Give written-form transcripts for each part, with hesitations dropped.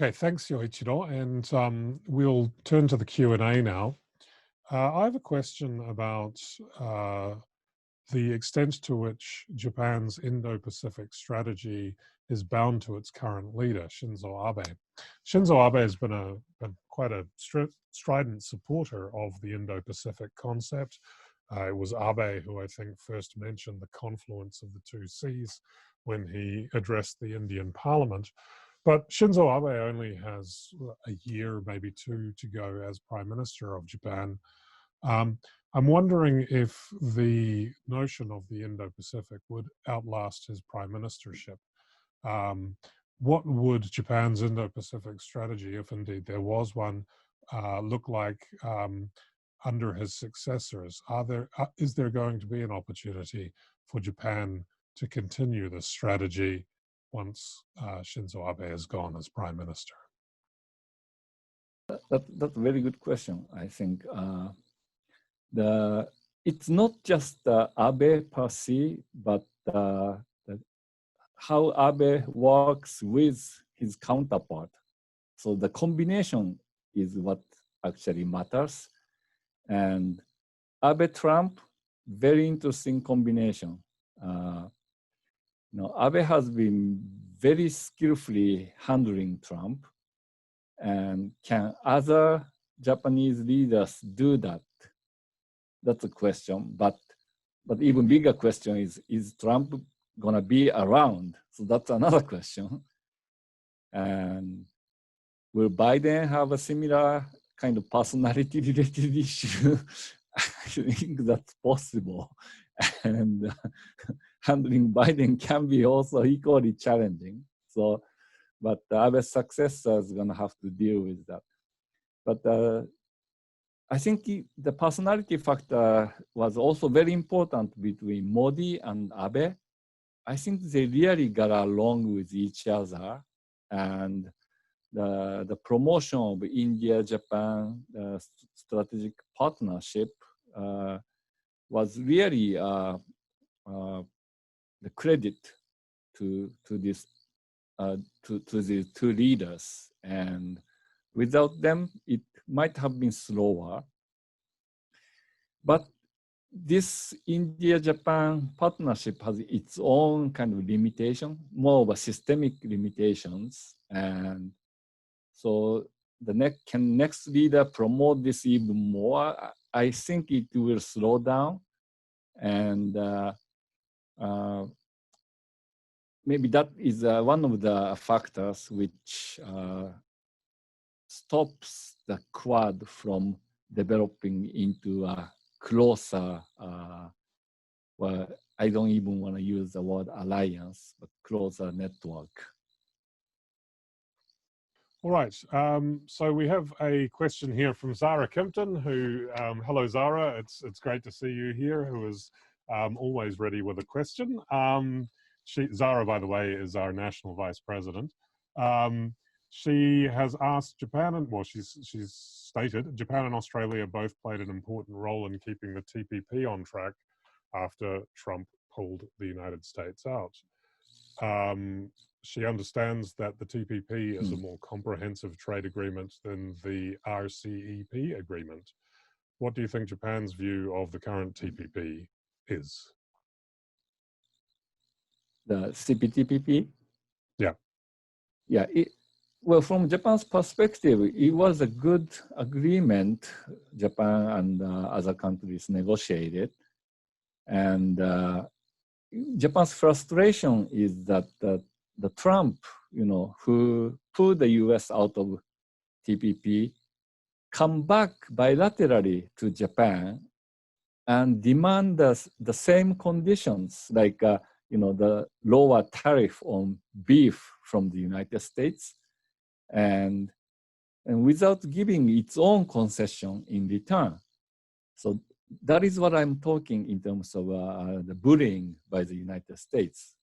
Okay, thanks, Yoichiro. And we'll turn to the Q&A now. I have a question about the extent to which Japan's Indo-Pacific strategy is bound to its current leader, Shinzo Abe. Shinzo Abe has been quite a strident supporter of the Indo-Pacific concept. It was Abe who I think first mentioned the confluence of the two seas when he addressed the Indian Parliament. But Shinzo Abe only has a year, maybe two, to go as Prime Minister of Japan. I'm wondering if the notion of the Indo-Pacific would outlast his prime ministership. What would Japan's Indo-Pacific strategy, if indeed there was one, look like under his successors? Is there going to be an opportunity for Japan to continue this strategy once Shinzo Abe is gone as prime minister? That's a very good question, I think. It's not just Abe per se, but how Abe works with his counterpart. So the combination is what actually matters. And Abe-Trump, very interesting combination. Abe has been very skillfully handling Trump. And can other Japanese leaders do that? That's a question. But even bigger question is Trump going to be around? So that's another question. And will Biden have a similar kind of personality-related issue? I think that's possible. And handling Biden can be also equally challenging. So, but Abe's successor is going to have to deal with that. But I think the personality factor was also very important between Modi and Abe. I think they really got along with each other, and the promotion of India-Japan strategic partnership was really the credit to these two leaders, and without them, it might have been slower. But this India-Japan partnership has its own kind of limitation, more of a systemic limitations. And so the next leader promote this even more? I think it will slow down. And maybe that is one of the factors which stops the Quad from developing into a closer, well, I don't even want to use the word alliance, but closer network. All right, so we have a question here from Zara Kimpton, who, hello Zara, it's great to see you here, who is always ready with a question. Zara, by the way, is our national vice president. She has asked Japan, and well, she's stated Japan and Australia both played an important role in keeping the TPP on track after Trump pulled the United States out. She understands that the TPP is a more comprehensive trade agreement than the RCEP agreement. What do you think Japan's view of the current TPP is? The CPTPP? Yeah. Yeah. Well, from Japan's perspective, it was a good agreement Japan and other countries negotiated. And Japan's frustration is that the Trump, who pulled the US out of TPP, come back bilaterally to Japan and demand the same conditions, like the lower tariff on beef from the United States, and without giving its own concession in return. So that is what I'm talking in terms of the bullying by the United States.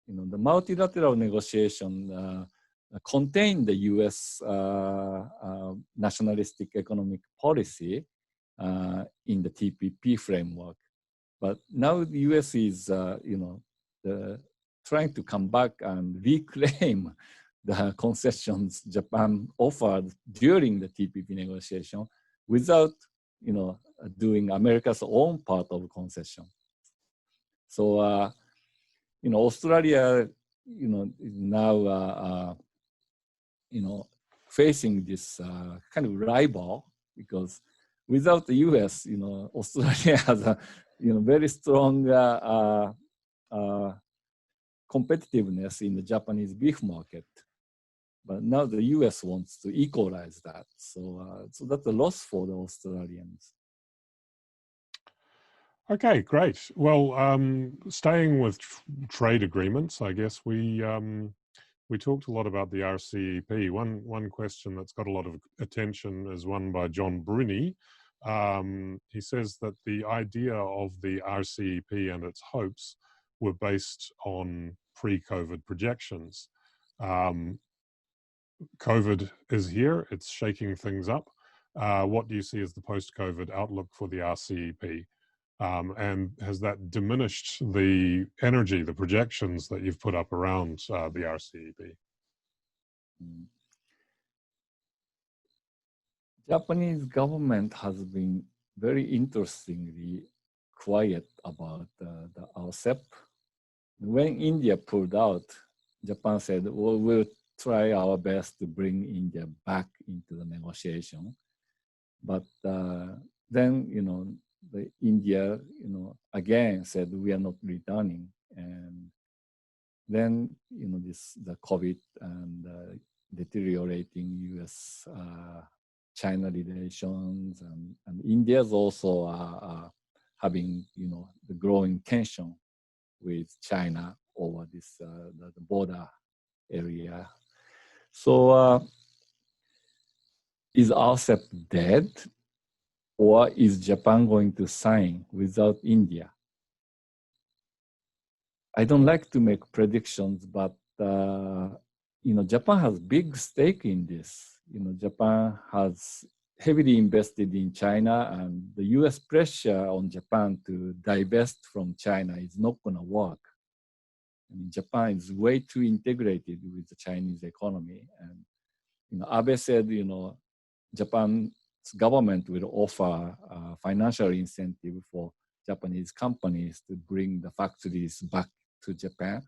The multilateral negotiation contained the U.S. Nationalistic economic policy in the TPP framework, but now the U.S. is, trying to come back and reclaim the concessions Japan offered during the TPP negotiation without, doing America's own part of concession. So, Australia, is now, facing this kind of rival, because without the US, Australia has a, very strong competitiveness in the Japanese beef market. But now the US wants to equalize that. So, so that's a loss for the Australians. Okay, great. Well, staying with trade agreements, I guess we talked a lot about the RCEP. One question that's got a lot of attention is one by John Bruni. He says that the idea of the RCEP and its hopes were based on pre-COVID projections. COVID is here, it's shaking things up. What do you see as the post-COVID outlook for the RCEP? And has that diminished the energy, the projections that you've put up around the RCEP? Japanese government has been very interestingly quiet about the RCEP. When India pulled out, Japan said, well, we'll try our best to bring India back into the negotiation. But then, the India, again said, we are not returning. And then, the COVID and deteriorating US-China relations, and India's also having, the growing tension with China over this the border area. So is RCEP dead, or is Japan going to sign without India? I don't like to make predictions, but Japan has big stake in this. Japan has heavily invested in China, and the US pressure on Japan to divest from China is not going to work. Japan is way too integrated with the Chinese economy. And, Abe said, Japan's government will offer financial incentive for Japanese companies to bring the factories back to Japan.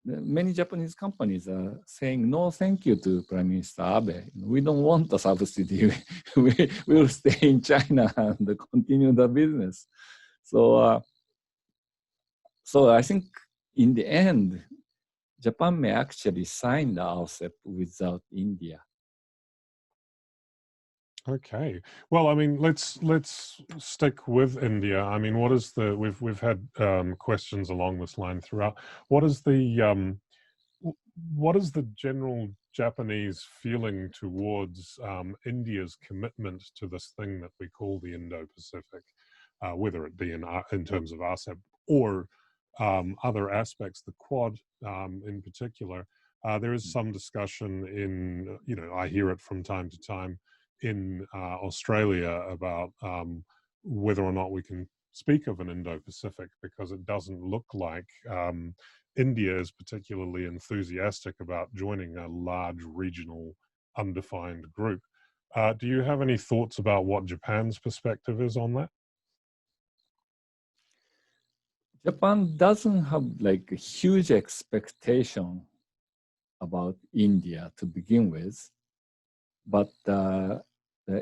Many Japanese companies are saying no thank you to Prime Minister Abe. We don't want a subsidy. We will stay in China and continue the business. So, so I think in the end, Japan may actually sign the RCEP without India. Okay. Well, I mean, let's stick with India. I mean, what is the we've had questions along this line throughout. What is the general Japanese feeling towards India's commitment to this thing that we call the Indo-Pacific, whether it be in terms of RCEP or other aspects, the Quad in particular? There is some discussion in, I hear it from time to time in Australia about whether or not we can speak of an Indo-Pacific, because it doesn't look like India is particularly enthusiastic about joining a large regional undefined group. Do you have any thoughts about what Japan's perspective is on that? Japan doesn't have like a huge expectation about India to begin with, but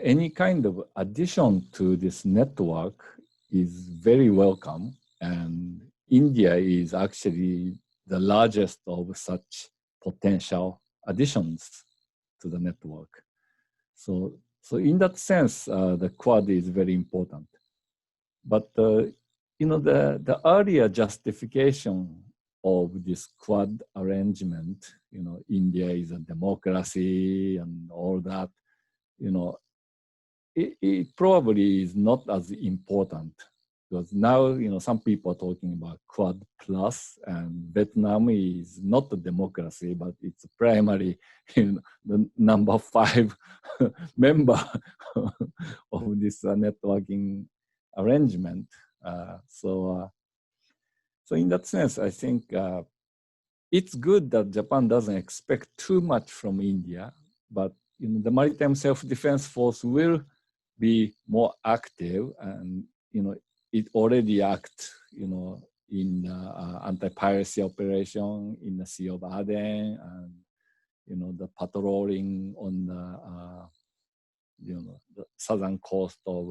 any kind of addition to this network is very welcome, and India is actually the largest of such potential additions to the network. So in that sense, the Quad is very important. But the earlier justification of this Quad arrangement, India is a democracy and all that, it probably is not as important, because now, some people are talking about Quad Plus, and Vietnam is not a democracy, but it's primarily the number 5 member of this networking arrangement. So in that sense, I think it's good that Japan doesn't expect too much from India, but the maritime self-defense force will be more active, and it already acts in anti-piracy operation in the Sea of Aden, and the patrolling on the southern coast of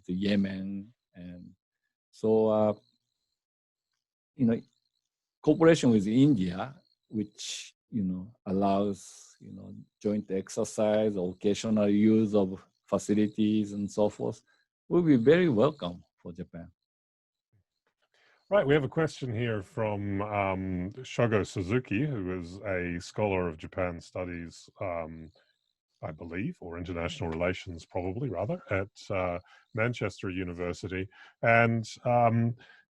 Yemen, and so cooperation with India, which allows joint exercise, occasional use of facilities and so forth, will be very welcome for Japan. Right, we have a question here from Shogo Suzuki, who is a scholar of Japan studies, I believe, or international relations probably rather, at Manchester University. And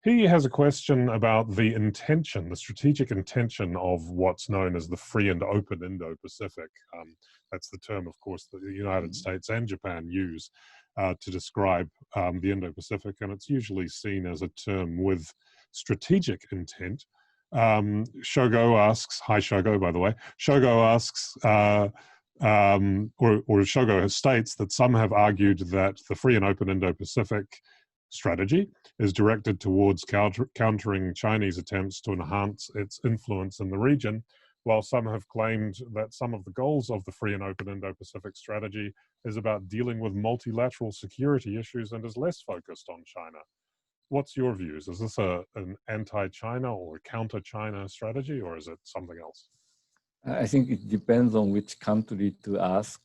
he has a question about the intention, the strategic intention of what's known as the free and open Indo-Pacific. That's the term, of course, that the United States and Japan use to describe the Indo-Pacific, and it's usually seen as a term with strategic intent. Shogo asks, hi Shogo, by the way, Shogo asks, or Shogo states that some have argued that the free and open Indo-Pacific strategy is directed towards countering Chinese attempts to enhance its influence in the region, while some have claimed that some of the goals of the free and open Indo-Pacific strategy is about dealing with multilateral security issues and is less focused on China. What's your views? Is this an anti-China or counter-China strategy, or is it something else? I think it depends on which country to ask,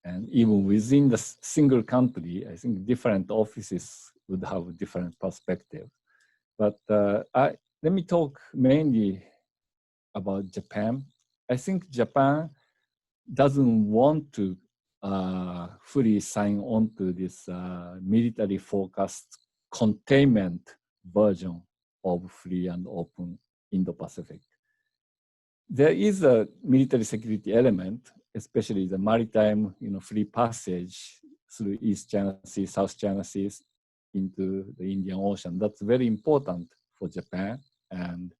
and even within the single country, I think different offices would have a different perspective. But let me talk mainly about Japan. I think Japan doesn't want to fully sign on to this military-focused containment version of free and open Indo-Pacific. There is a military security element, especially the maritime, free passage through East China Sea, South China Seas into the Indian Ocean. That's very important for Japan, and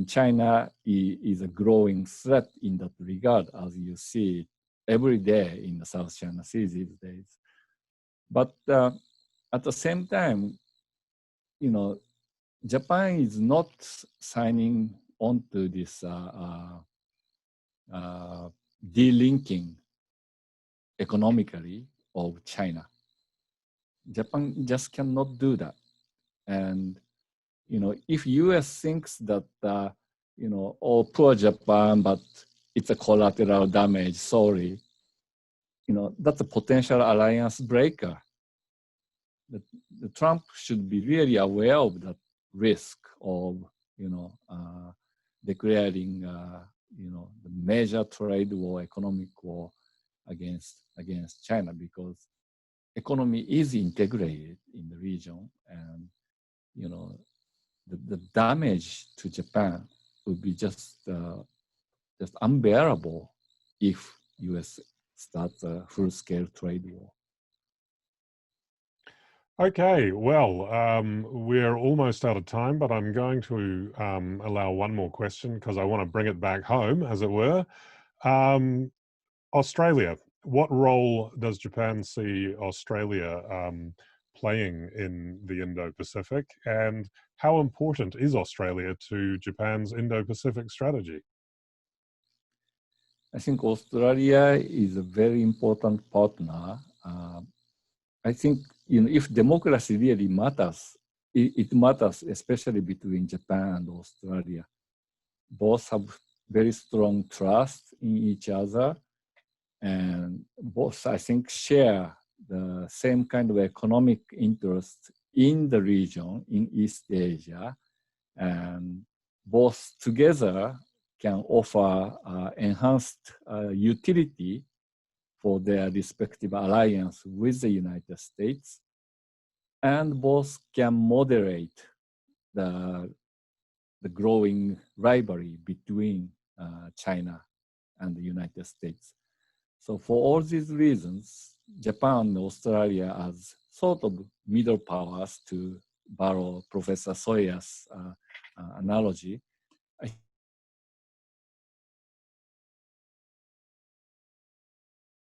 China is a growing threat in that regard, as you see every day in the South China Sea these days. But at the same time, Japan is not signing on to this delinking economically of China. Japan just cannot do that. And, if US thinks that, oh, poor Japan, but it's a collateral damage, sorry, that's a potential alliance breaker. The Trump should be really aware of that risk of, declaring, the major trade war, economic war against China, because economy is integrated in the region, and, the damage to Japan would be just unbearable if US starts a full-scale trade war. Okay, well, we're almost out of time, but I'm going to allow one more question because I want to bring it back home, as it were. Australia, what role does Japan see Australia playing in the Indo-Pacific, and how important is Australia to Japan's Indo-Pacific strategy? I think Australia is a very important partner. I think if democracy really matters, it matters especially between Japan and Australia. Both have very strong trust in each other, and both, I think, share the same kind of economic interest in the region, in East Asia, and both together can offer enhanced utility for their respective alliance with the United States, and both can moderate the growing rivalry between China and the United States. So for all these reasons, Japan and Australia as sort of middle powers, to borrow Professor Sawyer's analogy,